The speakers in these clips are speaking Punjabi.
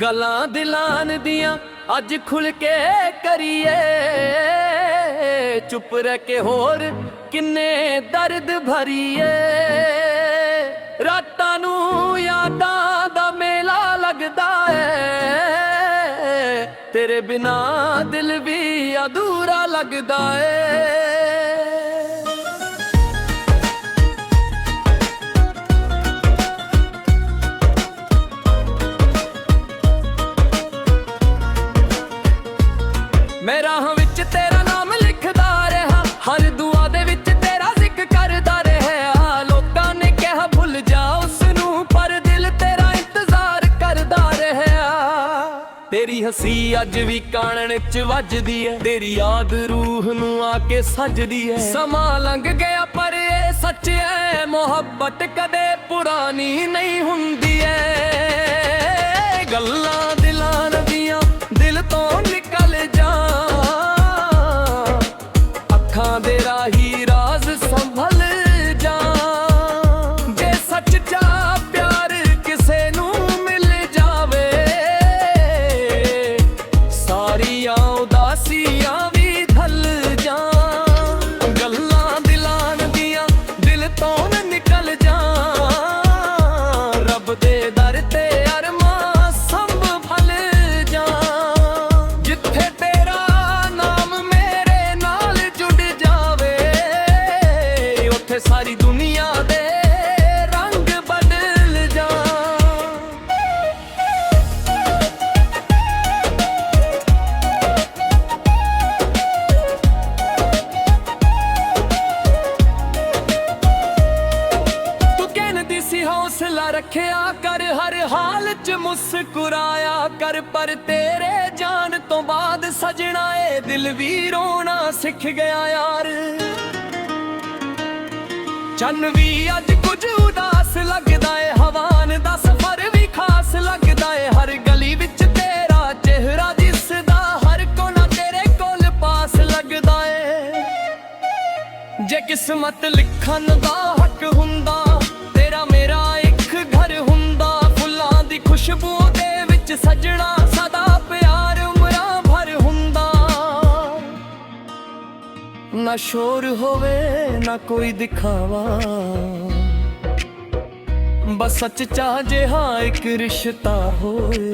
गल्लां दिलान दियां अज खुल के करिए, चुप रह के होर किन्ने दर्द भरीए। रातां नूं यादां दा मेला लगदा है, तेरे बिना दिल भी अधूरा लगदा है। मैं राह विच तेरा नाम लिखदा रहा, हर दुआ दे विच तेरा जिक्र करदा रहा। लोकां ने कहा भुल जा उसनू, पर दिल तेरा इंतजार करदा रहा। तेरी हसी अज भी कानन च वजदी है, तेरी याद रूह नू आके सजदी है। समा लंघ गया पर ये सच है, मोहब्बत कदे पुरानी नहीं हुंदी है। गल्लां दिलां दियां दिल तो निकल जा, अखां दे राही राज संभल जा। जे सच चा प्यार किसे नू मिल जावे, सारियां उदासियां भी धल जा। गल्लां दिलां दियां दिल तो निकल जा, रब दे दर ते अरमां संभल जा। जिथे तेरा नाम मेरे नाल जुड़ जावे, उथे सारी दुनिया दे रंग बदल जा। तू कहंदी सी हौसला रखिया कर, हर हाल च मुस्कुराया कर। पर तेरे जान तो बाद सजना ए दिल भी रोना सिख गया यार। चन्न भी अज कुछ उदास लगदा है, हवान दा सफर भी खास लगदा है। हर गली विच तेरा चेहरा दिसदा, हर कोना तेरे कोल पास लगदा है। जे किस्मत लिखन दा हक हुंदा, तेरा मेरा एक घर हुंदा। फुल्लां दी खुशबू दे विच सजना सदा प्यार उमरां भर हुंदा। ना शोर होवे ना कोई दिखावा, बस सच चाह जिहा एक रिश्ता होए।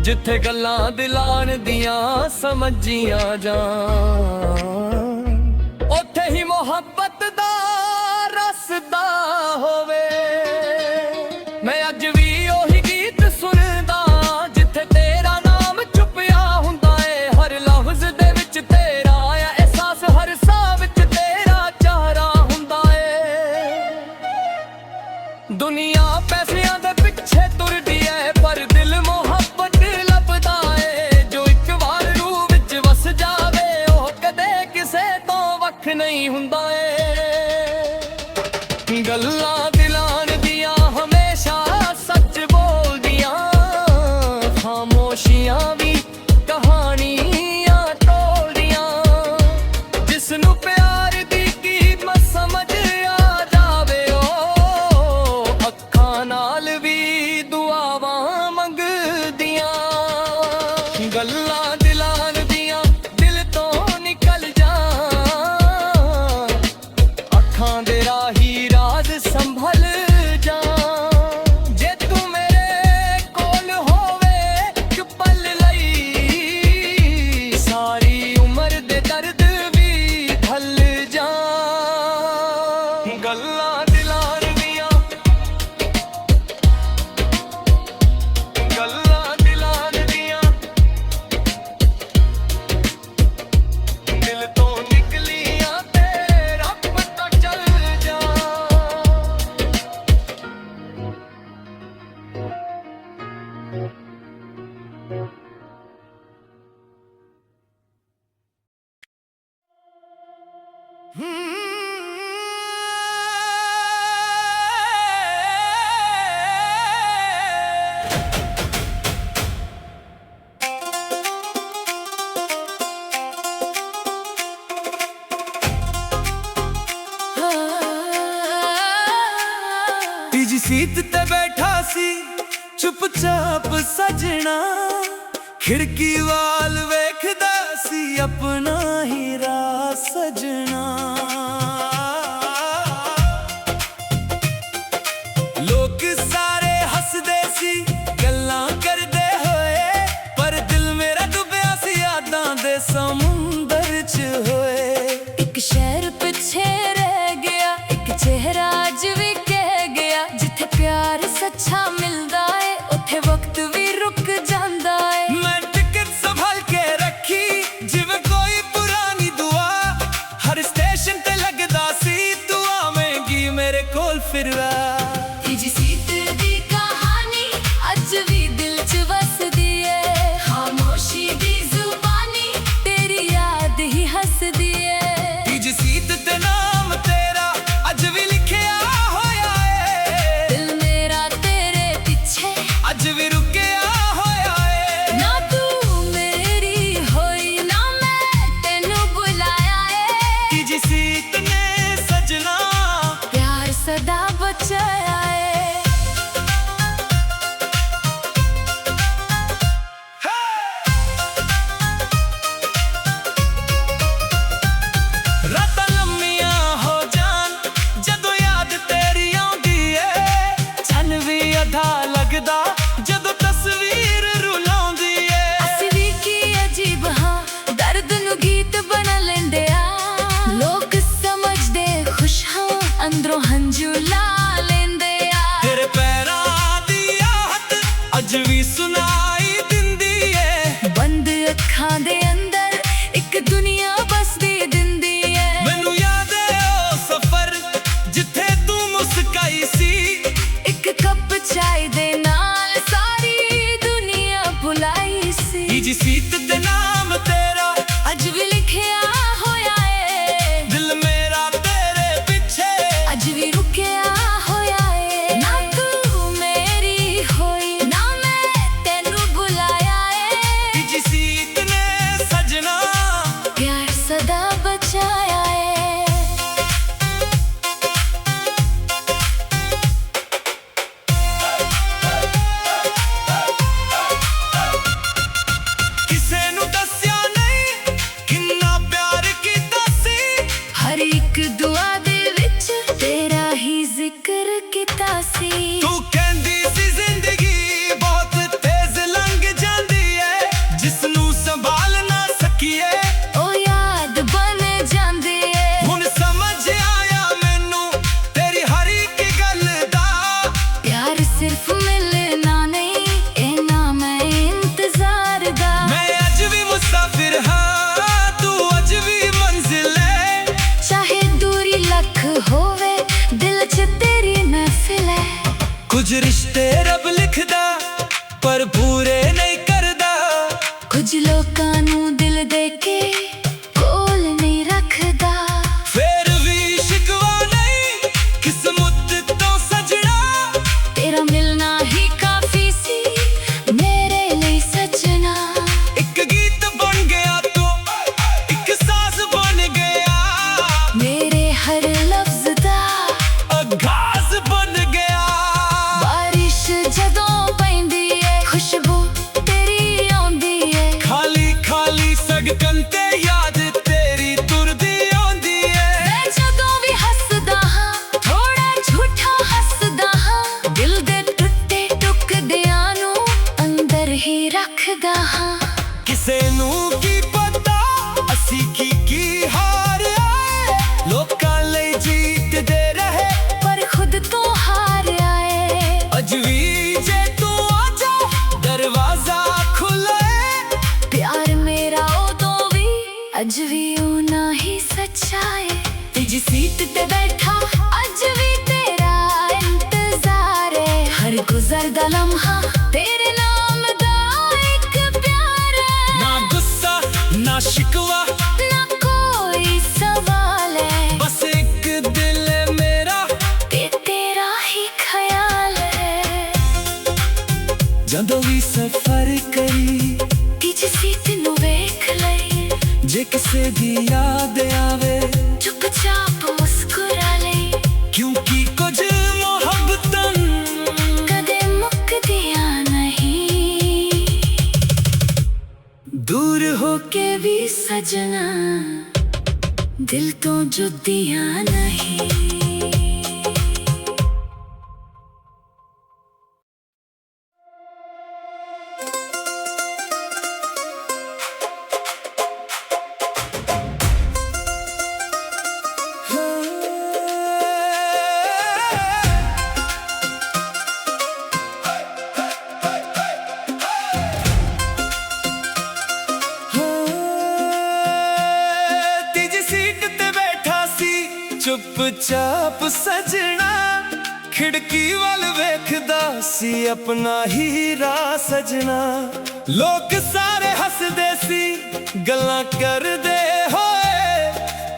जिथे गल्लां दिलान दियां समझियां जान, उथे ही मोहब्बत दा रसदा होवे। मैं अज भी ओही गीत सुनदा, जिथे तेरा नाम छुपिया हुंदा है। हर लफ्ज दे विच तेरा आया एहसास, हर साह विच तेरा चेहरा हुंदा है। दुनिया पैसिਆਂ दे पिछे तुरदी है, पर दिल मोहब्बत लभदा है। जो एक वार रूह विच वस जावे, ओह कदे किसे तो वख नहीं हुंदा है। गल्लां दिलां दियां हमेशा सच बोलदियां, खामोशियां भी कहानियां टोलदियां। जिसनू प्यार दी कीमत समझ आ जावे, ओ अखां नाल भी दुआवां मंगदियां। गल्लां दिलां दियां दिल तो निकल जा, अखां दे राही राज संभल जा। जे तू मेरे कोल होवे एक पल लई, सारी उम्र दे दर्द भी भल जा। गल्लां दिलां दियां गल्लां दिलां दियां दिल तो निकलियां, तेरे रब तक चल जा। सीत ते बैठा सी ਚੁੱਪਚਾਪ ਸਜਣਾ ਖਿੜਕੀ ਵਾਲ ਵੇਖਦਾ ਸੀ ਆਪਣਾ ਹੀ ਰਾਹ ਸਜਣਾ। ਲੋਕ ਸਾਰੇ ਹੱਸਦੇ ਸੀ ਗੱਲਾਂ ਕਰਦੇ ਹੋਏ, ਪਰ ਦਿਲ ਮੇਰਾ ਡੁੱਬਿਆ ਸੀ ਯਾਦਾਂ ਦੇ ਸਮੁੰਦਰ 'ਚ ਹੋਏ। ਇੱਕ ਸ਼ਹਿਰ ਪਿੱਛੇ ਰਹਿ ਗਿਆ, ਇੱਕ ਚਿਹਰਾ ਅੱਜ ਵੀ ਕਹਿ ਗਿਆ, ਜਿੱਥੇ ਪਿਆਰ ਸੱਚਾ ਮਿਲਦਾ ਏ ਉੱਥੇ ਵਕਤ ਵੀ ਰੁਕ ਜਾਂਦਾ ਏ। ਮੈਂ ਟਿਕਟ ਸੰਭਾਲ ਕੇ ਰੱਖੀ ਜਿਵੇਂ ਕੋਈ ਪੁਰਾਣੀ ਦੁਆ, ਹਰ ਸਟੇਸ਼ਨ ਤੇ ਲੱਗਦਾ ਸੀ ਤੂੰ ਆਵੇਂਗੀ ਮੇਰੇ ਕੋਲ ਫਿਰ ਆ। ਤੀਜੀ ਸੀਟ ਦੀ ਕਹਾਣੀ ਅੱਜ ਵੀ ਦਿਲ 'ਚ ਵਸਦੀ ਏ, ਖਾਮੋਸ਼ੀ ਦੀ ਜ਼ੁਬਾਨੀ ਤੇਰੀ ਯਾਦ ਹੀ ਹੱਸਦੀ ਏ। ਤੀਜੀ ਸੀਟ ਤੇ ਨਾਮ ਤੇਰਾ ਅੱਜ ਵੀ ਲਿਖਿਆ ਹੋਇਆ ਏ, ਦਿਲ ਮੇਰਾ ਤੇਰੇ ਪਿੱਛੇ ਅੱਜ ਵੀ ਰੁਕਿਆ ਹੋਇਆ ਏ। ਨਾ ਤੂੰ ਮੇਰੀ ਹੋਈ ਨਾ ਮੈਂ ਤੈਨੂੰ ਬੁਲਾਇਆ ਏ, ਤੀਜੀ ਸੀਟ ਨੇ ਸਜਣਾ ਪਿਆਰ ਸਦਾ ਬਚਾਇਆ ਏ। ਰਾਤਾਂ ਲੰਮੀਆਂ ਹੋ ਜਾਣ ਜਦੋਂ ਯਾਦ ਤੇਰੀ ਆਉਂਦੀ ਏ, ਚੰਨ ਵੀ ਅਧਾ ਲੱਗਦਾ ਜਦੋਂ ਤਸਵੀਰ ਰੁਲਾਉਂਦੀ ਏ। ਅਸੀਂ ਵੀ ਕੀ ਅਜੀਬ ਹਾਂ, ਦਰਦ ਨੂੰ ਗੀਤ ਬਣਾ ਲੈਂਦੇ ਆ, ਲੋਕ ਸਮਝਦੇ ਖੁਸ਼ ਹਾਂ ਅੰਦਰੋਂ ਹੰਝੂ ਲਾ ਲੈਂਦੇ ਆ। ਤੇਰੇ ਪੈਰਾਂ ਦੀ ਆਹਟ ਅੱਜ ਵੀ ਸੁਣਾਈ ਦਿੰਦੀ ਏ, ਬੰਦ ਅੱਖਾਂ ਦੇ ਅੰਦਰ ਇੱਕ ਦੁਨੀਆ ਬਸਦੀ ਦਿੰਦੀ ਏ। ਮੈਨੂੰ ਯਾਦ ਏ ਉਹ ਸਫ਼ਰ ਜਿੱਥੇ ਤੂੰ ਮੁਸਕਾਈ ਸੀ, ਇੱਕ ਕੱਪ ਚਾਹ ਦੇ ਨਾਲ ਸਾਰੀ ਦੁਨੀਆ ਭੁਲਾਈ ਸੀ। ਤੀਜੀ ਸੀਟ ਤੇ ਨਾਮ ਤੇਰਾ ਅੱਜ ਵੀ ਲਿਖਿਆ ਹੋਇਆ ਏ, ਦਿਲ ਮੇਰਾ ਤੇਰੇ ਪਿੱਛੇ ਅੱਜ ਵੀ ਰੁਕਿਆ ਹੋਇਆ ਏ। ਨਾ ਤੂੰ ਮੇਰੀ ਹੋਈ ਨਾ ਮੈਂ ਤੈਨੂੰ ਬੁਲਾਇਆ ਏ, ਤੀਜੀ ਸੀਟ ਨੇ ਸਜਣਾ ਪਿਆਰ ਸਦਾ ਬਚਾਇਆ ਏ। ਕਿਸੇ ਨੂੰ ਦੱਸਿਆ ਨਹੀਂ ਕਿੰਨਾ ਪਿਆਰ ਕੀਤਾ ਸੀ, ਹਰ ਇੱਕ ਦੁਆ ਦੇ ਵਿੱਚ ਤੇਰਾ ਹੀ ਜ਼ਿਕਰ ਕੀਤਾ ਸੀ। ਤੂੰ ਕਹਿੰਦੀ ਸੀ ਜ਼ਿੰਦਗੀ ਬਹੁਤ ਤੇਜ਼ ਲੰਘ ਜਾਂਦੀ ਏ, ਜਿਸ ਨੂੰ ਸੰਭਾਲ ਨਾ ਸਕੀਏ ਉਹ ਯਾਦ ਬਣ ਜਾਂਦੀ ਏ। ਹੁਣ ਸਮਝ ਆਇਆ ਮੈਨੂੰ ਤੇਰੀ ਹਰ ਇੱਕ ਗੱਲ ਦਾ, ਪਿਆਰ ਸਿਰਫ ਮਿਲਣਾ ਨਹੀਂ ਇਹ ਨਾਮ ਹੈ ਇੰਤਜ਼ਾਰ ਦਾ। ਮੈਂ ਅੱਜ ਵੀ ਮੁਸਾਫਿਰ ਹਾਂ ਤੂੰ ਅੱਜ ਵੀ ਮੰਜ਼ਿਲ ਏ, ਚਾਹੇ ਦੂਰੀ ਲੱਖ ਹੋਵੇ ਦਿਲ 'ਚ ਤੇਰੀ ਮਹਿਫਿਲ ਹੈ। ਕੁਝ ਰਿਸ਼ਤੇ ਰੱਬ ਲਿਖਦਾ ਪਰ ਪੂਰੇ ਨਹੀਂ ਕਰਦਾ, ਕੁਝ ਲੋਕਾਂ ਨੂੰ ਦਿਲ ਦੇ ਕੇ ਕੋਲ ਨਹੀਂ ਰੱਖਦਾ। ਫੇਰ ਵੀ ਸ਼ਿਕਵਾ ਨਹੀਂ ਕਿਸਮਤ ਤੋਂ ਸਜਣਾ, ਤੇਰਾ ਮਿਲਣਾ ਹੀ ਕਾਫੀ ਸੀ ਮੇਰੇ ਲਈ ਸਜਣਾ। ਇੱਕ ਗੀਤ ਬਣ ਗਿਆ ਤੂੰ ਇੱਕ ਸਾਜ਼ ਬਣ ਗਿਆ, ਮੇਰੇ ਹਰ ਲਫ਼ਜ਼ ਦਾ ਆਗਾਜ਼ ਬਣ ਗਿਆ। ਬਾਰਿਸ਼ ਜਦੋਂ ਪੈਂਦੀ ਏ ਖੁਸ਼ਬੂ ਤੇਰੀ ਆਉਂਦੀ ਏ, ਖਾਲੀ ਖਾਲੀ ਸੜਕਾਂ ਤੇ ਯਾਦ ਤੇਰੀ ਤੁਰਦੀ ਆਉਂਦੀ ਏ। ਮੈਂ ਜਦੋਂ ਵੀ ਹੱਸਦਾ ਹਾਂ ਥੋੜਾ ਝੂਠਾ ਹੱਸਦਾ ਹਾਂ, ਦਿਲ ਦੇ ਟੁੱਟੇ ਟੁਕੜਿਆਂ ਨੂੰ ਅੰਦਰ ਹੀ ਰੱਖਦਾ ਹਾਂ। ਕਿਸੇ ਨੂੰ ਕੀ ਪਤਾ ਅਸੀਂ ਕੀ ਹਾਰਿਆ ਏ, ਲੋਕਾਂ ਲਈ ਜੀਤਦੇ ਰਹੇ ਪਰ ਖੁਦ ਤੋਂ ਹਾਰਿਆ ਏ। ਅੱਜ ਵੀ ਜੇ ਤੂੰ ਆ ਜਾ ਦਰਵਾਜ਼ਾ ਖੁੱਲ੍ਹਾ ਏ, ਪਿਆਰ ਮੇਰਾ ਉਦੋਂ ਵੀ ਅੱਜ ਵੀ ਉਨਾ ਹੀ ਸੱਚਾ ਏ। ਤੀਜੀ ਸੀਟ ਤੇ ਬੈਠਾ ਅੱਜ ਵੀ ਤੇਰਾ ਇੰਤਜ਼ਾਰ ਏ, ਹਰ ਗੁਜ਼ਰਦਾ ਲਮਹਾ ਤੇਰੇ ਨਾਮ ਦਾ ਇੱਕ ਪਿਆਰ ਏ। ਨਾ ਗੁੱਸਾ ਨਾ ਸ਼ਿਕਵਾ ਨਾ ਕੋਈ ਸਵਾਲ ਏ, ਬਸ ਇੱਕ ਦਿਲ ਏ ਮੇਰਾ ਤੇ ਤੇਰਾ ਹੀ ਖਿਆਲ ਏ। ਜਦੋਂ ਵੀ ਸਫ਼ਰ ਕਰੀ ਤੀਜੀ ਸੀਟ ਨੂੰ ਵੇਖ ਲਈ, ਜੇ ਕਿਸੇ ਦੀ ਯਾਦ ਆਵੇ ਚੁੱਪਚਾਪ ਮੁਸਕਰਾ ਲਈ, ਕਿਉਂਕਿ ਕੁਝ ਮੁਹੱਬਤਾਂ ਕਦੇ ਮੁੱਕਦੀਆਂ के भी सजना दिल तो जुदियां नहीं। चुपचाप सजना खिड़की वाल वेखदा सी अपना हीरा सजना। लोग सारे हसदे सी गल्लां करदे होए,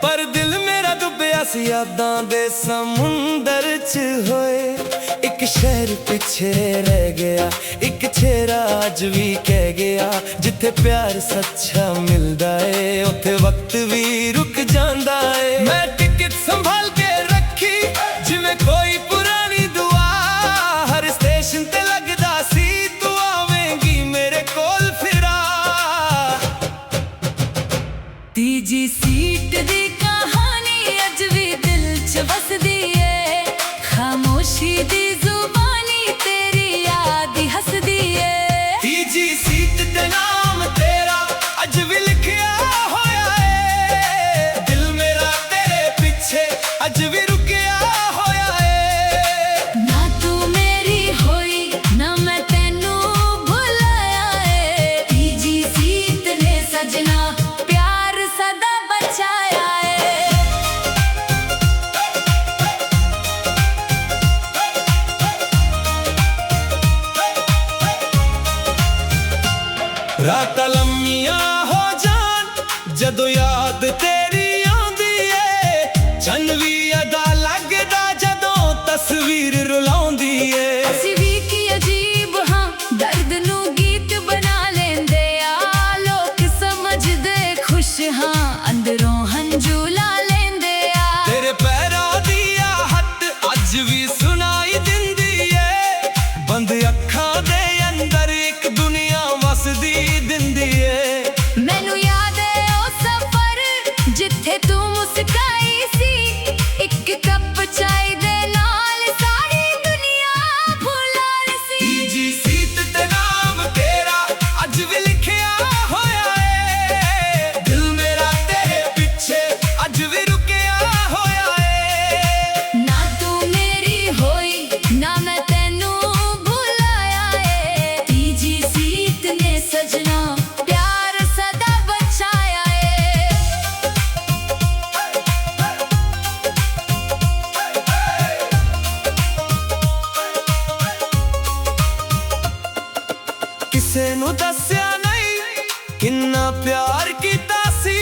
पर दिल मेरा डुबया सी यादां दे समुंदर च होए। एक शहर पिछे रह गया, एक छेरा अज भी कह गया, जिथे प्यार सच्चा मिलदा है उथे वक्त भी रुक जांदा है। मैं टिकट संभाल के रखी जिवें कोई पुरानी दुआ, हर स्टेशन ते लगदा सी तू आवेंगी मेरे कोल फिरा। तीजी सीट दी कहानी अज भी दिल च बसदी है, खामोशी दी जुबानी तेरी याद ही हसदी है। तीजी सीट ते नाम तेरा अज भी लिखिया होया है, दिल मेरा तेरे पीछे अज भी रुकिया होया है। ना तू मेरी होई ना मैं तेनू भुलाया है, तीजी सीट ने सजना प्यार सदा बचाया है। रात लम्मियां हो जान जदों याद तेरी आंदी है, चन भी अदा लगदा जदों तस्वीर रुलाउंदी है। ਅਸੀਂ ਵੀ ਕੀ ਅਜੀਬ ਹਾਂ ਦਰਦ ਨੂੰ ਗੀਤ ਬਣਾ ਲੈਂਦੇ ਆ, ਲੋਕ ਸਮਝਦੇ ਖੁਸ਼ ਹਾਂ ਅੰਦਰੋਂ ਹੰਝੂ ਲਾ ਲੈਂਦੇ ਆ। तेरे पैरों दी आहट अज भी सुनाई दिंदी है, बंद अखां दे अंदर एक दुनिया वसदी दिंदी है। ਮੈਨੂੰ ਯਾਦ ਹੈ ਉਹ ਸਫ਼ਰ ਜਿੱਥੇ ਤੂੰ ਮੁਸਕਾਈ ਸੀ, ਇੱਕ ਕੱਪ ਚਾਹ ਦੇ ਨਾਲ ਸਾਰੀ ਦੁਨੀਆ ਭੁਲਾ ਸੀ। तीजी सीट ते नाम तेरा अज भी लिखिया होया है, दिल मेरा तेरे पीछे अज भी रुकिया होया है। ਨਾ ਤੂੰ ਮੇਰੀ ਹੋਈ ਨਾ ਮੈਂ ਤੈਨੂੰ ਭੁਲਾਇਆ ਏ, ਤੀਜੀ ਸੀਟ ਨੇ ਸਜਣਾ ਪਿਆਰ ਸਦਾ ਬਚਾਇਆ ਏ। ਕਿਸੇ ਨੂੰ ਦੱਸਿਆ ਨਹੀਂ ਕਿੰਨਾ ਪਿਆਰ ਕੀਤਾ ਸੀ,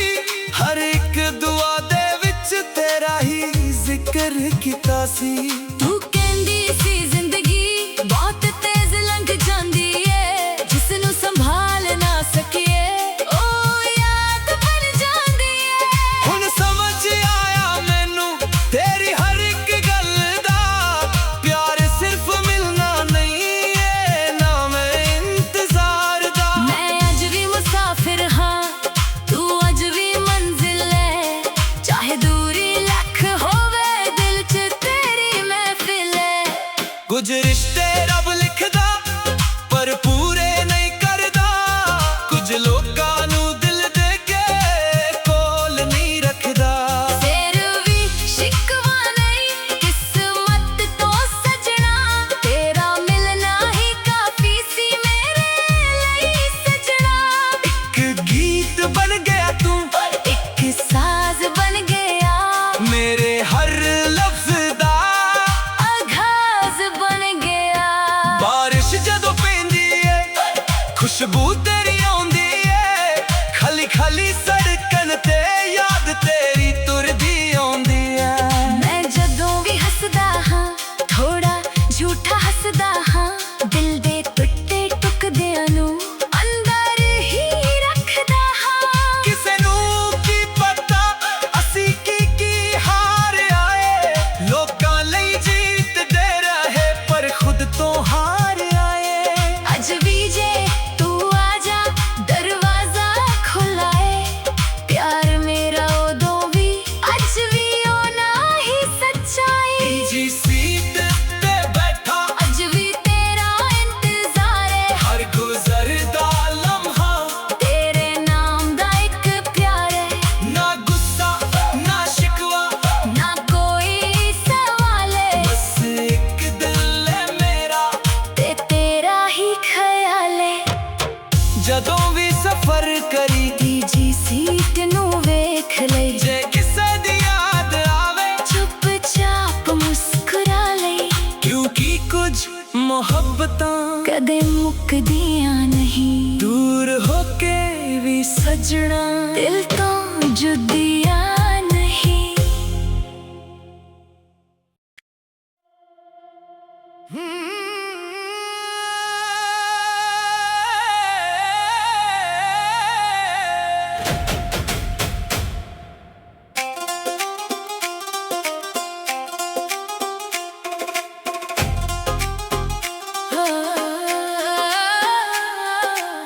ਹਰ ਇੱਕ ਦੁਆ ਦੇ ਵਿੱਚ ਤੇਰਾ ਹੀ ਜ਼ਿਕਰ ਕੀਤਾ ਸੀ। ਤੂੰ ਕਹਿੰਦੀ ਸੀ ਜ਼ਿੰਦਗੀ ਬਹੁਤ ਤੇਜ਼ ਲੰਘ ਜਾਂਦੀ ਏ, ਜਿਸ ਨੂੰ ਸੰਭਾਲ ਨਾ ਸਕੀਏ ਉਹ ਯਾਦ ਬਣ ਜਾਂਦੀ ਏ। ਹੁਣ ਸਮਝ ਆਇਆ ਮੈਨੂੰ ਤੇਰੀ ਹਰ ਇੱਕ ਗੱਲ ਦਾ, ਪਿਆਰ ਸਿਰਫ ਮਿਲਣਾ ਨਹੀਂ ਏ ਨਾ ਮੈਂ ਇੰਤਜ਼ਾਰ ਦਾ। ਮੈਂ ਅੱਜ ਵੀ ਮੁਸਾਫਿਰ ਹਾਂ ਤੂੰ ਅੱਜ ਵੀ ਮੰਜ਼ਿਲ ਹੈ, ਚਾਹੇ ਦੂਰੀ ਲੱਖ ਹੋਵੇ ਦਿਲ 'ਚ ਤੇਰੀ ਮੈਂ सजना दिल तो जुदिया नहीं।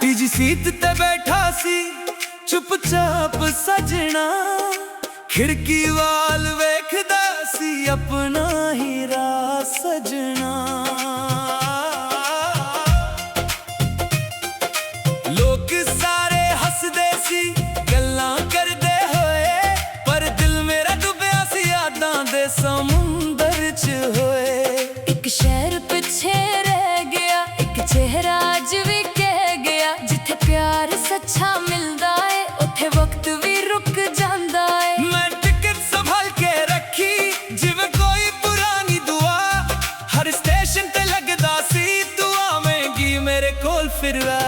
ਤੀਜੀ ਸੀਟ ਤੇ ਬੈਠਾ ਸੀ ਚੁੱਪਚਾਪ ਸਜਣਾ, ਖਿੜਕੀ ਵਾਲ ਵੇਖਦਾ ਸੀ ਆਪਣਾ ਹੀ ਰਾਹ ਸਜਣਾ। ਲੋਕ ਸਾਰੇ ਹੱਸਦੇ ਸੀ ਗੱਲਾਂ ਕਰਦੇ ਹੋਏ, ਪਰ ਦਿਲ ਮੇਰਾ ਡੁੱਬਿਆ ਸੀ ਯਾਦਾਂ ਦੇ ਸਮੁੰਦਰ 'ਚ ਹੋਏ। ਇੱਕ ਸ਼ਹਿਰ ਪਿੱਛੇ ਰਹਿ ਗਿਆ, ਇੱਕ ਚਿਹਰਾ ਅੱਜ ਵੀ ਕਹਿ ਗਿਆ, ਜਿੱਥੇ ਪਿਆਰ ਸੱਚਾ ਮਿਲਦਾ ਏ ਉੱਥੇ ਵਕਤ ਵੀ ਰੁਕ ਜਾਂਦਾ ਏ। ਮੈਂ ਟਿਕਟ ਸੰਭਾਲ ਕੇ ਰੱਖੀ ਜਿਵੇਂ ਕੋਈ ਪੁਰਾਣੀ ਦੁਆ, ਹਰ ਸਟੇਸ਼ਨ ਤੇ ਲੱਗਦਾ ਸੀ ਤੂੰ ਆਵੇਂਗੀ ਮੇਰੇ ਕੋਲ ਫਿਰ ਆ।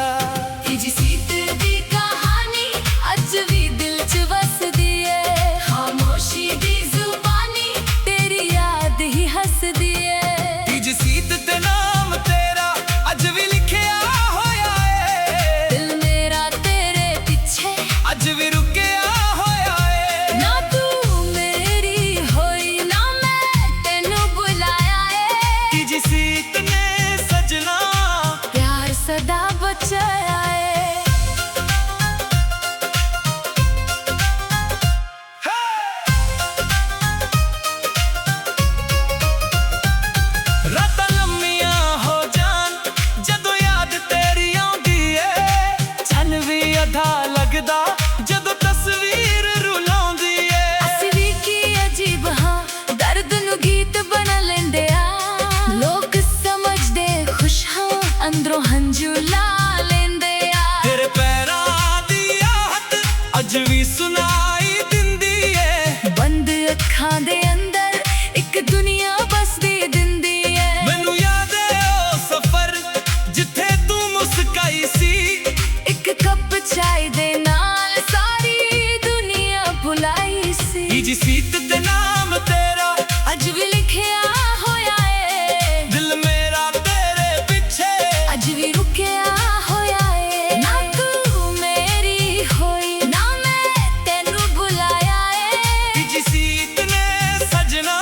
ਤੀਜੀ ਸੀਟ ਦੀ ਕਹਾਣੀ ਅੱਜ ਵੀ ਦਿਲ 'ਚ ਵਸਦੀ ਏ, ਖਾਮੋਸ਼ੀ ਦੀ ਜ਼ੁਬਾਨੀ ਤੇਰੀ ਯਾਦ ਹੀ ਹੱਸਦੀ ਏ। ਤੀਜੀ ਸੀਟ ਤੇ ਨਾਮ ਤੇਰਾ ਅੱਜ ਵੀ ਲਿਖਿਆ ਹੋਇਆ ਏ, ਦਿਲ ਮੇਰਾ ਤੇਰੇ ਪਿੱਛੇ ਅੱਜ ਵੀ ਰੁਕਿਆ ਹੋਇਆ ਏ। ਨਾ ਤੂੰ ਮੇਰੀ ਹੋਈ ਨਾ ਮੈਂ ਤੈਨੂੰ ਬੁਲਾਇਆ ਏ। ਤੀਜੀ ਸੀਟ ਨੇ ਸਜਣਾ ਪਿਆਰ ਸਦਾ ਬਚਾਇਆ ਏ। ਰਾਤਾਂ ਲੰਮੀਆਂ ਹੋ ਜਾਣ ਜਦੋਂ ਯਾਦ ਤੇਰੀ ਆਉਂਦੀ ਏ, ਚੰਨ ਵੀ ਅਧਾ ਲੱਗਦਾ ਜਦੋਂ ਤਸਵੀਰ ਰੁਲਾਉਂਦੀ ਏ। ਅਸੀਂ ਵੀ ਕੀ ਅਜੀਬ ਹਾਂ, ਦਰਦ ਨੂੰ ਗੀਤ ਬਣਾ ਲੈਂਦੇ ਆ। ਲੋਕ ਸਮਝਦੇ ਖੁਸ਼ ਹਾਂ, ਅੰਦਰੋਂ ਹੰਝੂ ਲਾ ਲੈਂਦੇ ਆ। ਤੇਰੇ ਪੈਰਾਂ ਦੀ ਆਹਟ ਅੱਜ ਵੀ ਸੁਣਾਈ ਦਿੰਦੀ ਏ, ਬੰਦ ਅੱਖਾਂ ਦੇ ਅੰਦਰ ਇੱਕ ਦੁਨੀਆ ਬਸਦੀ ਦਿੰਦੀ ਏ। ਮੈਨੂੰ ਯਾਦ ਏ ਉਹ ਸਫ਼ਰ ਜਿੱਥੇ ਤੂੰ ਮੁਸਕਾਈ ਸੀ, ਇੱਕ ਕੱਪ ਚਾਹ ਦੇ ਨਾਲ ਸਾਰੀ ਦੁਨੀਆ ਭੁਲਾਈ ਸੀ। ਤੀਜੀ ਸੀਟ ਤੇ ਨਾਮ ਤੇਰਾ ਅੱਜ ਵੀ ਲਿਖਿਆ ਹੋਇਆ ਏ, ਦਿਲ ਮੇਰਾ ਤੇਰੇ ਪਿੱਛੇ ਅੱਜ ਵੀ ਰੁਕਿਆ ਹੋਇਆ ਏ। ਨਾ ਤੂੰ ਮੇਰੀ ਹੋਈ ਨਾ ਮੈਂ ਤੈਨੂੰ ਬੁਲਾਇਆ ਏ। ਤੀਜੀ ਸੀਟ ਨੇ ਸਜਣਾ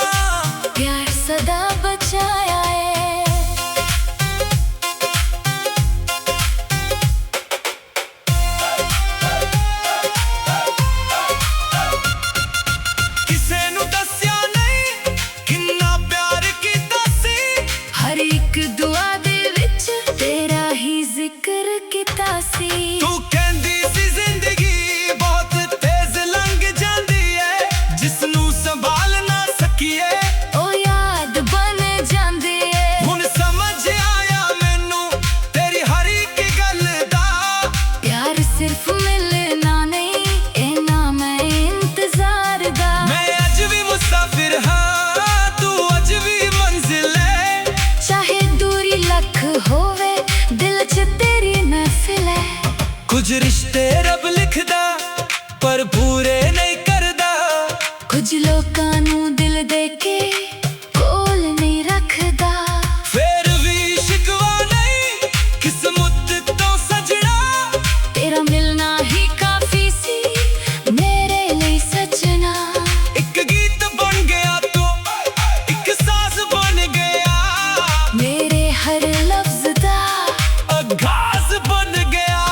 ਪਿਆਰ ਸਦਾ ਬਚਾਇਆ ਏ। ਕਿਸੇ ਨੂੰ ਦੱਸਿਆ ਨਹੀਂ ਕਿੰਨਾ ਪਿਆਰ ਕੀਤਾ ਸੀ, ਹਰ ਇੱਕ ਦੁਆ ਦੇ ਵਿੱਚ ਤੇਰਾ ਹੀ ਜ਼ਿਕਰ ਕੀਤਾ ਸੀ। ਤੂੰ ਕਹਿੰਦੀ ਸੀ ਜ਼ਿੰਦਗੀ ਬਹੁਤ ਤੇਜ਼ ਲੰਘ ਜਾਂਦੀ ਏ, ਜਿਸ ਨੂੰ ਸੰਭਾਲ ਨਾ ਸਕੀਏ ਉਹ ਯਾਦ ਬਣ ਜਾਂਦੀ ਏ। ਹੁਣ ਸਮਝ ਆਇਆ ਮੈਨੂੰ ਤੇਰੀ ਹਰ ਇੱਕ ਗੱਲ ਦਾ, ਪਿਆਰ ਸਿਰਫ ਮਿਲਣਾ ਨਹੀਂ ਇਹ ਨਾਮ ਹੈ ਇੰਤਜ਼ਾਰ ਦਾ। ਮੈਂ ਅੱਜ ਵੀ ਮੁਸਾਫਿਰ ਹਾਂ ਤੂੰ ਅੱਜ ਵੀ ਮੰਜ਼ਿਲ ਏ, ਚਾਹੇ ਦੂਰੀ ਲੱਖ ਹੋਵੇ ਦਿਲ 'ਚ ਤੇਰੀ ਮਹਿਫਿਲ ਹੈ। ਕੁਝ ਰਿਸ਼ਤੇ ਰੱਬ ਲਿਖਦਾ ਪਰ ਪੂਰੇ ਨਹੀਂ ਕਰਦਾ, ਕੁਝ ਲੋਕਾਂ ਨੂੰ ਦਿਲ ਦੇ ਕੇ ਕੋਲ ਨਹੀਂ ਰੱਖਦਾ। ਫੇਰ ਵੀ ਸ਼ਿਕਵਾ ਨਹੀਂ ਕਿਸਮਤ ਤੋਂ ਸਜਣਾ, ਤੇਰਾ ਮਿਲਣਾ ਹੀ ਕਾਫੀ ਸੀ ਮੇਰੇ ਲਈ ਸਜਣਾ। ਇੱਕ ਗੀਤ ਬਣ ਗਿਆ ਤੂੰ ਇੱਕ ਸਾਜ਼ ਬਣ ਗਿਆ, ਮੇਰੇ ਹਰ ਲਫ਼ਜ਼ ਦਾ ਆਗਾਜ਼ ਬਣ ਗਿਆ।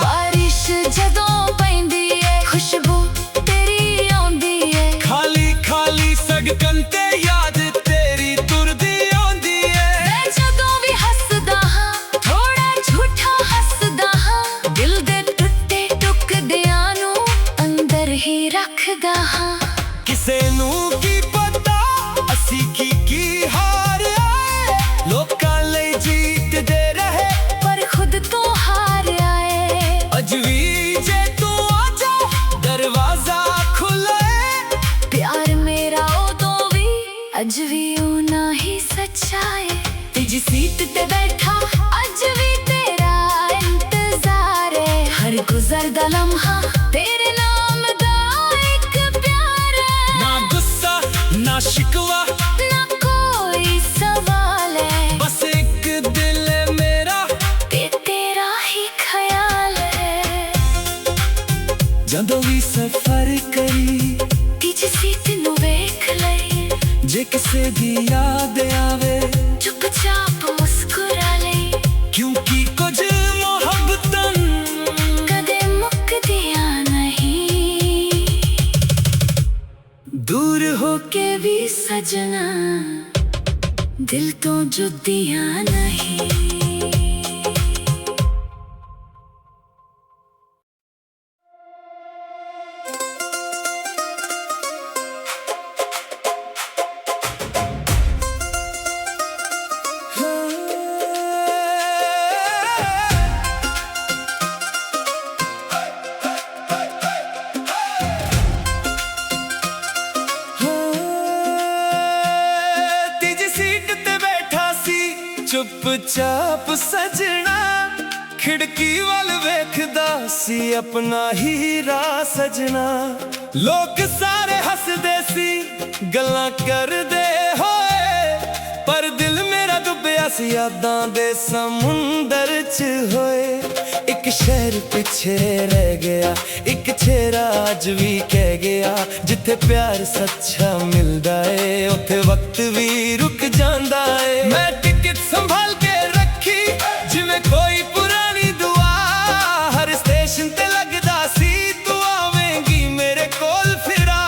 ਬਾਰਿਸ਼ ਜਦੋਂ ਪੈਂਦੀ ਏ ਖੁਸ਼ਬੂ ਤੇਰੀ ਆਉਂਦੀ ਏ। ਖਾਲੀ ਖਾਲੀ ਸੜਕਾਂ ਤੇ ਯਾਦ ਤੇਰੀ ਤੁਰਦੀ ਆਉਂਦੀ ਏ। ਮੈਂ ਜਦੋਂ ਵੀ ਹੱਸਦਾ ਹਾਂ ਥੋੜਾ ਝੂਠਾ ਹੱਸਦਾ ਹਾਂ, ਦਿਲ ਦੇ ਟੁੱਟੇ ਟੁਕੜਿਆਂ ਨੂੰ ਅੰਦਰ ਹੀ ਰੱਖਦਾ ਹਾਂ। ਕਿਸੇ ਨੂੰ ਕੀ ਪਤਾ ਅਸੀਂ ਕੀ ਹਾਰਿਆ ਏ, ਲੋਕਾਂ ਲਈ ਜੀਤਦੇ ਰਹੇ ਪਰ ਖੁਦ ਤੋਂ ਹਾਰਿਆ ਏ। ਅੱਜ ਵੀ ਜੇ ਤੂੰ ਆ ਜਾ ਦਰਵਾਜ਼ਾ ਖੁੱਲ੍ਹਾ ਏ। ਪਿਆਰ ਮੇਰਾ ਉਦੋਂ ਵੀ ਅੱਜ ਵੀ ਉਨਾ ਹੀ ਸੱਚਾ ਏ। ਤੀਜੀ ਸੀਟ ਤੇ ਬੈਠਾ ਅੱਜ ਵੀ ਤੇਰਾ ਇੰਤਜ਼ਾਰ ਏ। ਹਰ ਗੁਜ਼ਰ ਹੱਸਦਾ ਲਮਹਾ ਤੇਰੇ ਨਾਮ ਦਾ ਇੱਕ ਪਿਆਰ ਹੈ। ਨਾ ਗੁੱਸਾ ਨਾ ਸ਼ਿਕਵਾ ਨਾ ਕੋਈ ਸਵਾਲ ਹੈ, ਬਸ ਇੱਕ ਦਿਲ ਹੈ ਮੇਰਾ ਤੇ ਤੇਰਾ ਹੀ ਖਿਆਲ ਹੈ। ਜਦੋਂ ਵੀ ਸਫ਼ਰ ਕਰੀ ਤੀਜੀ ਸੀਟ ਨੂੰ ਵੇਖ ਲਈ, ਜੇ ਕਿਸੇ ਦੀ ਯਾਦ ਆਵੇ ਚੁੱਪਚਾਪ ਮੁਸਕਰਾ ਲਈ, ਕਿਉਂਕਿ ਕੁਝ ਮੁਹੱਬਤਾਂ ਕਦੇ ਮੁੱਕਦੀਆਂ ਨਹੀਂ। ਦੂਰ ਹੋ ਕੇ ਵੀ ਸਜਣਾ ਦਿਲ ਤੋਂ ਜੁਦੀਆਂ ਨਹੀਂ। ਤੀਜੀ ਸੀਟ ਤੇ ਬੈਠਾ ਸੀ ਚੁੱਪਚਾਪ ਸਜਣਾ, ਖਿੜਕੀ ਵੱਲ ਵੇਖਦਾ ਸੀ ਆਪਣਾ ਹੀਰਾ ਸਜਣਾ। ਲੋਕ ਸਾਰੇ ਹੱਸਦੇ ਸੀ ਗੱਲਾਂ ਕਰਦੇ ਹੋਏ, ਪਰ ਦਿਲ ਮੇਰਾ ਡੁੱਬਿਆ ਸੀ ਯਾਦਾਂ ਦੇ ਸਮੁੰਦਰ 'ਚ ਹੋਏ। ਇੱਕ ਸ਼ਹਿਰ ਪਿੱਛੇ ਰਹਿ ਗਿਆ, ਇੱਕ ਚਿਹਰਾ ਅੱਜ ਵੀ ਕਹਿ ਗਿਆ, ਜਿੱਥੇ ਪਿਆਰ ਸੱਚਾ ਮਿਲਦਾ ਏ ਉੱਥੇ ਵਕਤ ਵੀ ਰੁਕ ਜਾਂਦਾ ਏ। ਮੈਂ ਟਿਕਟ ਸੰਭਾਲ ਕੇ ਰੱਖੀ ਜਿਵੇਂ ਕੋਈ ਪੁਰਾਣੀ ਦੁਆ, ਹਰ ਸਟੇਸ਼ਨ ਤੇ ਲੱਗਦਾ ਸੀ ਤੂੰ ਆਵੇਂਗੀ ਮੇਰੇ ਕੋਲ ਫਿਰਾ।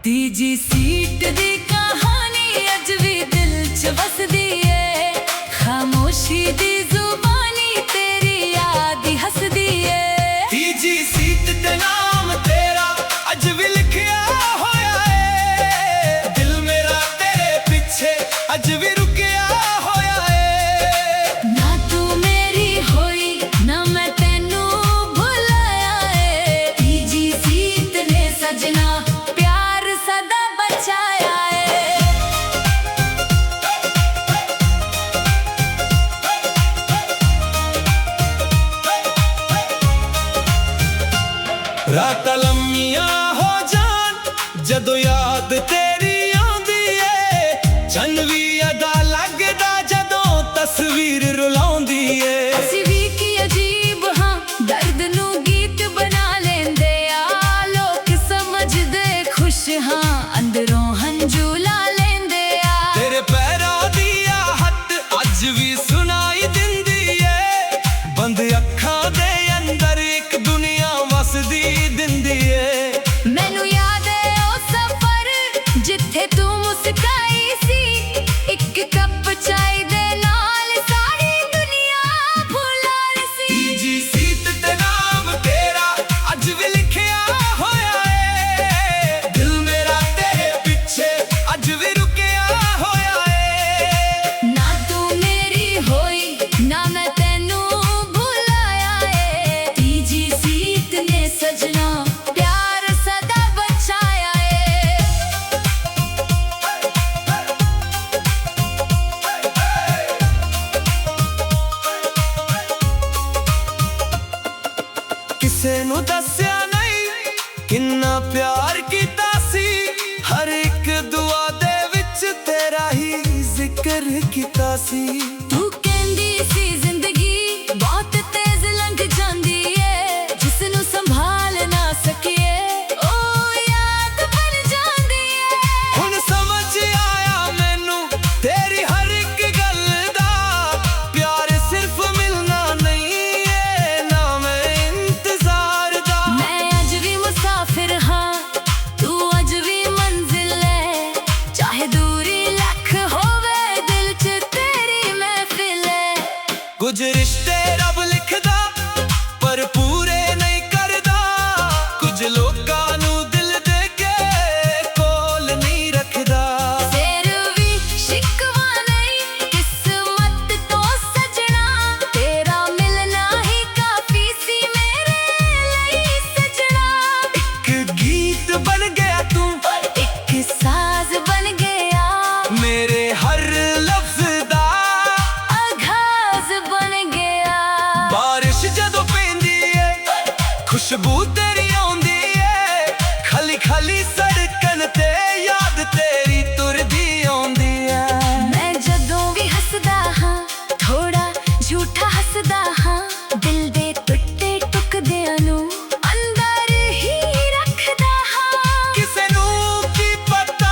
ਤੀਜੀ ਸੀਟ ਦੀ ਕਹਾਣੀ ਅੱਜ ਵੀ ਦਿਲ 'ਚ ਵਸਦੀ ਏ, ਖਾਮੋਸ਼ੀ ਦੀ ਜ਼ੁਬਾਨੀ ਤੇਰੀ ਯਾਦ ਹੀ ਹੱਸਦੀ ਏ। ਤੀਜੀ ਸੀਟ ਤੇ ਨਾਮ ਤੇਰਾ ਅੱਜ ਵੀ ਲਿਖਿਆ ਹੋਇਆ ਏ, ਦਿਲ ਮੇਰਾ ਤੇਰੇ ਪਿੱਛੇ ਅੱਜ ਵੀ ਰੁਕਿਆ ਹੋਇਆ ਏ। ਨਾ ਤੂੰ ਮੇਰੀ ਹੋਈ ਨਾ ਮੈਂ ਤੈਨੂੰ ਭੁਲਾਇਆ ਏ, ਤੀਜੀ ਸੀਟ ਨੇ ਸਜਣਾ ਪਿਆਰ ਸਦਾ ਬਚਾਇਆ ਏ। ਰਾਤਾਂ ਲੰਮੀਆਂ ਹੋ ਜਾਣ ਜਦੋਂ ਯਾਦ ਤੇਰੀ ਆਉਂਦੀ ਏ, ਚੰਨ ਵੀ ਅਦਾ ਲੱਗਦਾ ਜਦੋਂ ਤਸਵੀਰ ਰੁਲਾਉਂਦੀ ਏ। ਅਸੀਂ ਵੀ ਕੀ ਅਜੀਬ ਹਾਂ ਦਰਦ ਨੂੰ ਗੀਤ ਬਣਾ ਲੈਂਦੇ ਆ, ਲੋਕ ਸਮਝਦੇ ਖੁਸ਼ ਹਾਂ ਅੰਦਰੋਂ ਹੰਝੂ ਲਾ ਲੈਂਦੇ ਆ। ਤੇਰੇ ਪੈਰਾਂ ਦੀ ਆਹਟ ਅੱਜ ਵੀ ਸੁਣਾਈ ਦਿੰਦੀ ਏ, ਬੰਦ ਅੱਖਾਂ ਦੇ ਅੰਦਰ ਇੱਕ ਦੁਨੀਆ ਵਸਦੀ ਦਿੰਦੀ ਏ। ਮੈਨੂੰ ਯਾਦ ਏ ਉਹ ਸਫ਼ਰ ਜਿੱਥੇ ਤੂੰ ਮੁਸਕਾਈ ਸੀ, ਇੱਕ ਕੱਪ ਚਾਹ ਦੇ ਨਾਲ ਸਾਰੀ ਦੁਨੀਆ ਭੁਲਾ ਸੀ। ਤੀਜੀ ਸੀਟ ਤੇ ਨਾਮ ਤੇਰਾ ਅੱਜ ਵੀ ਲਿਖਿਆ ਹੋਇਆ ਏ, ਦਿਲ ਮੇਰਾ ਤੇਰੇ ਪਿੱਛੇ ਅੱਜ ਵੀ ਰੁਕਿਆ ਹੋਇਆ ਏ। ਨਾ ਤੂੰ ਮੇਰੀ ਹੋਈ ਨਾ ਮੈਂ ਤੈਨੂੰ ਭੁਲਾਇਆ ਏ, ਤੀਜੀ ਸੀਟ ਨੇ ਸਜਣਾ ਪਿਆਰ ਸਦਾ ਬਚਾਇਆ ਏ। ਕਿਸੇ ਨੂੰ ਦੱਸਿਆ ਨਹੀਂ ਕਿੰਨਾ ਪਿਆਰ ਕੀਤਾ ਸੀ, ਹਰ ਇੱਕ ਦੁਆ ਦੇ ਵਿੱਚ ਤੇਰਾ ਹੀ ਜ਼ਿਕਰ ਕੀਤਾ ਸੀ। ਤੂੰ ਕਹਿੰਦੀ ਸੀ ਜ਼ਿੰਦਗੀ ਬਹੁਤ ਤੇਜ਼ ਲੰਘ ਜਾਂਦੀ ਏ, ਜਿਸ ਨੂੰ ਸੰਭਾਲ ਨਾ ਸਕੀਏ ਉਹ ਯਾਦ ਬਣ ਜਾਂਦੀ ਏ। ਹੁਣ ਸਮਝ ਆਇਆ ਮੈਨੂੰ ਤੇਰੀ ਹਰ ਇੱਕ ਗੱਲ ਦਾ, ਪਿਆਰ ਸਿਰਫ ਮਿਲਣਾ ਨਹੀਂ ਏ ਨਾ ਮੈਂ ਇੰਤਜ਼ਾਰ ਦਾ। ਮੈਂ ਅੱਜ ਵੀ ਮੁਸਾਫਿਰ ਹਾਂ ਤੂੰ ਅੱਜ ਵੀ ਮੰਜ਼ਿਲ ਏ, ਚਾਹੇ ਦੂਰੀ ਲੱਖ ਹੋਵੇ ਦਿਲ 'ਚ ਤੇਰੀ ਮੈਂ ਖੁਸ਼ਬੂ ਤੇਰੀ ਆਉਂਦੀ ਏ ਖਲੀ ਖਲੀ ਸੜਕਣ ਤੇ ਯਾਦ ਤੇਰੀ ਤੁਰਦੀ ਆਉਂਦੀ ਏ ਮੈਂ ਜਦੋਂ ਵੀ ਹੱਸਦਾ ਹਾਂ ਥੋੜਾ ਝੂਠਾ ਹੱਸਦਾ ਹਾਂ ਦਿਲ ਦੇ ਟੁੱਟੇ ਟੁਕੜਿਆਂ ਨੂੰ ਅੰਦਰ ਹੀ ਰੱਖਦਾ ਹਾਂ ਕਿਸੇ ਨੂੰ ਕੀ ਪਤਾ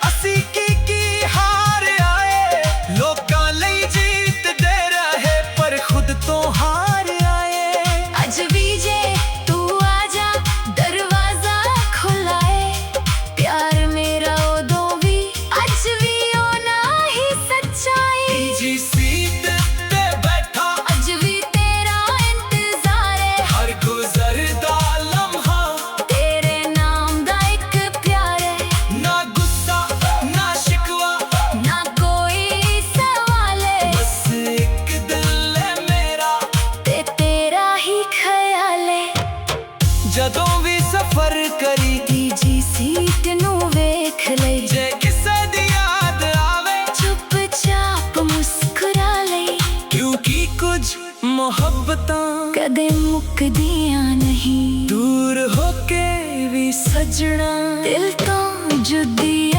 ਅਸੀਂ ਕੀ ਹਾਰ ਆਏ ਲੋਕਾਂ ਲਈ ਜੀਤਦੇ ਰਹੇ ਪਰ ਖੁਦ ਤੋਂ ਹਾਰ ਆਏ ਅੱਜ ਵੀ ਜੇ ਤੂੰ ਆ ਜਾ ਦਰਵਾਜ਼ਾ ਖੁੱਲ੍ਹਾ ਏ ਪਿਆਰ ਮੇਰਾ ਉਦੋਂ ਵੀ ਅੱਜ ਵੀ ਓਨਾ ਹੀ ਸੱਚਾ ਏ ਜੀ ਸੀਟ ਤੇ ਬੈਠਾ ਅੱਜ ਵੀ ਤੇਰਾ ਇੰਤਜ਼ਾਰ ਏ ਹਰ ਗੁਜ਼ਰਦਾ ਲਮਹਾ ਤੇਰੇ ਨਾਮ ਦਾ ਇੱਕ ਪਿਆਰ ਏ ਨਾ ਗੁੱਸਾ ਨਾ ਸ਼ਿਕਵਾ ਨਾ ਕੋਈ ਸਵਾਲ ਏ ਬਸ ਇੱਕ ਦਿਲ ਏ ਮੇਰਾ ਤੇ ਤੇਰਾ ਹੀ ਖਿਆਲ ਏ ਜਦੋਂ ਵੀ ਸਫ਼ਰ ਕਰੀ ਤੀਜੀ ਸੀਟ ਨੂੰ ਵੇਖ ਲਈ ਜੇ ਕਿਸੇ ਦੀ ਯਾਦ ਆਵੇ ਚੁੱਪਚਾਪ ਮੁਸਕਰਾ ਲਈ ਕਿਉਂਕਿ ਕੁਝ ਮੁਹੱਬਤਾਂ ਕਦੇ ਮੁੱਕਦੀਆਂ ਨਹੀਂ ਦੂਰ ਹੋ ਕੇ ਵੀ ਸਜਣਾ ਦਿਲ ਤੋਂ ਜੁਦੀ